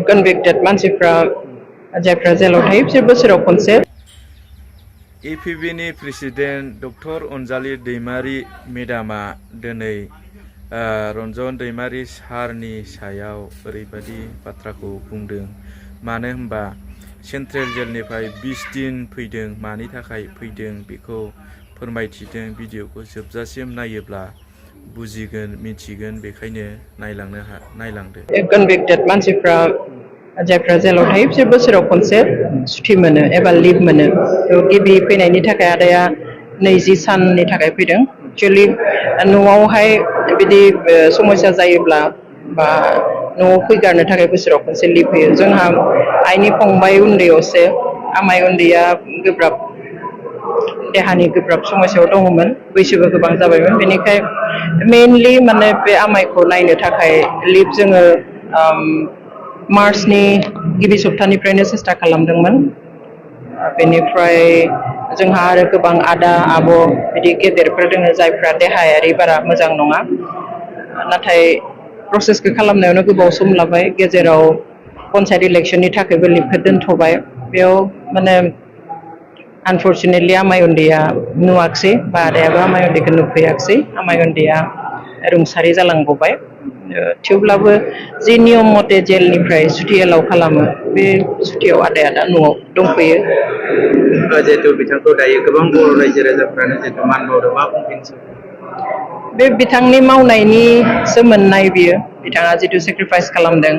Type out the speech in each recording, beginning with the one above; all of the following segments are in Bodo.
कनभिक्टेड मानसिफ्रा जायफ्रा जेलाव थायो बिसोर बोसोराव खनसे। एपिबिनि प्रेसिडेन्ट डक्टर अनजालि दैमारि मेडामा दिनै रन्जन दैमारि सारनि सायाव ओरैबायदि बाथ्राखौ बुंदों। मानो होनबा सेन्ट्रेल जेलनिफ्राय 20 दिन फैदों, मानि थाखाय फैदों बेखौ फोरमायथिदों। भिडिअखौ जोबजासिम नायोब्ला बुजिगोन, मिथिगोन, बेखायनो नायलांदो। कनभिक्टेड मानसिफ्रा जायफ्रा जेलाव थायो बिसोर बोसोराव खनसे सुथि मोनो एबा लिभ मोनो। गिबि फैनायनि थाखाय आदाया 20 साननि थाखाय फैदों। एक्चुअलि न'आवहाय बिदि समस्या जायोब्ला बा न'आव फैगारनो थाखाय बोसोराव खनसे लिभ होयो। जोंहा आइनि फंबाय उन्दैयावसो आमाइ उन्दैया गोब्राब देहानि गोब्राब समस्यायाव दङमोन, बैसोबो गोबां जाबायमोन। बेनिखाय मेइनलि माने बे आमाइखौ नायनो थाखाय लिभ जोङो मार्चनि गिबि सप्तानिफ्रायनो सेस्था खालामदोंमोन। बेनिफ्राय जोंहा आरो गोबां आदा आब' बिदि गेदेरफोर दङ जायफ्रा देहायारि बारा मोजां नङा। नाथाय प्रसेसखौ खालामनायावनो गोबाव सम लाबाय। गेजेराव पन्सायत इलेक्सननि थाखायबो लिभखौ दोनथ'बाय। बेयाव माने आनफर्चुनेटलि आमाइ उन्दैया नुवाखसै बा आदायाबो आमाइ उन्दैखौ नुफैयाखसै। आमाइ उन्दैया रुंसारि जालांबावबाय। थेवब्लाबो जि नियम मथे जेलनिफ्राय सुथि एलाव खालामो बे सुथियाव आदाया दा न'आव दंफैयो। जिहेतु बिथांखौ दायो गोबां बर' रायजो राजाफ्रानो जिहेतु मान बावदों, मा बुंफिनसै? बे बिथांनि मावनायनिसो मोननाय बियो। बिथाङा जिथु सेक्रिफाइस खालामदों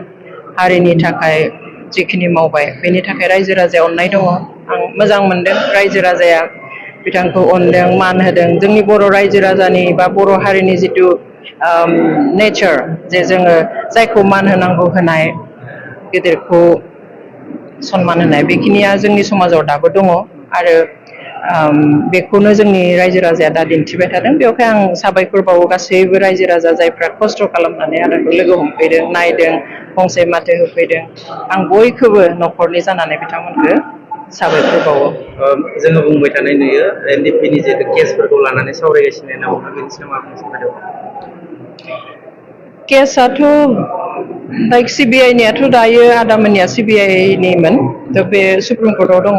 हारिनि थाखाय, जिखिनि मावबाय बेनि थाखाय रायजो राजाया अननाय दङ। आं मोजां मोनदों रायजो राजाया बिथांखौ अनदों, मान होदों। जोंनि बर' रायजो राजानि बा बर' हारिनि जिथु नेचार, जे जोङो जायखौ मान होनांगौ होनाय, गेदेरखौ सनमान होनाय, बेखिनिया जोंनि समाजाव दाबो दङ। आरो बेखौनो जोंनि रायजो राजाया दा दिन्थिबाय थादों। बेवहाय आं साबायखर बावो गासैबो रायजो राजा जायफ्रा खस्थ' खालामनानै आदाखौ लोगो हमफैदों, नायदों, फंसे माथो होफैदों। आं बयखौबो न'खरनि जानानै बिथांमोनखौ साबायखर बावो। जोङो बुंबाय थानाय नुयो एनडिपिनि जिहेतु केसफोरखौ लानानै सावरायगासिनो दङ, बेनि सायाव मा बुंनो सानदों? केसआथ' लाइक सिबिआइनियाथ' दायो आदामोननिया सिबिआइनिमोन, थ' बे सुप्रिम कर्टआव दङ।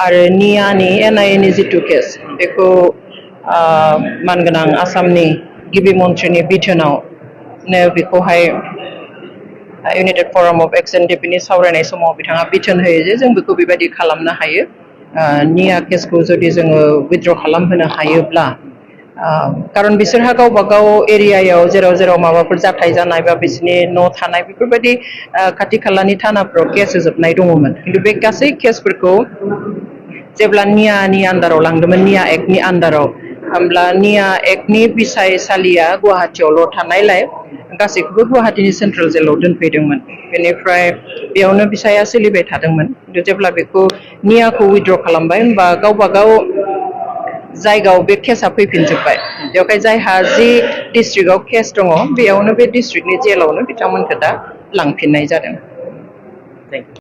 आरो नियानि एनआइएनि जिथु केस बेखौ मानगोनां आसामनि गिबि मन्थ्रिनि बिथोनाव बेखौहाय इउनाइटेड फराम अफ एक्स एनडिपिनि सावरायनाय समाव बिथाङा बिथोन होयो जे जों बेखौ बेबायदि खालामनो हायो। निया केसखौ जुदि जोङो उइथड्र खालामहोनो हायोब्ला, खारन बिसोरहा गावबा गाव एरियायाव जेराव जेराव माबाफोर जाथाय जानाय बा बिसोरनि न' थानाय बेफोरबायदि खाथि खालानि थानाफोराव केस होजोबनाय दङमोन। खिन्थु बे गासै केसफोरखौ जेब्ला नियानि आन्दाराव लांदोंमोन, निया एक्टनि आन्दाराव, होमब्ला निया एक्टनि बिसायसालिया गुवाहाटियावल' थानायलाय गासैखौबो गुवाहाटीनि सेन्ट्रेल जेलाव दोनफैदोंमोन। बेनिफ्राय बेयावनो बिसाया सोलिबाय थादोंमोन। खिन्थु जेब्ला बेखौ नियाखौ उइथड्र खालामबाय होमबा गावबा गाव जायगायाव बे केसआ फैफिनजोब्बाय। बेवहाय जायहा जि डिस्ट्रिक्टआव केस दङ बेयावनो बे डिस्ट्रिक्टनि जेलावनो बिथांमोनखौ दा लांफिननाय जादों। Thank you.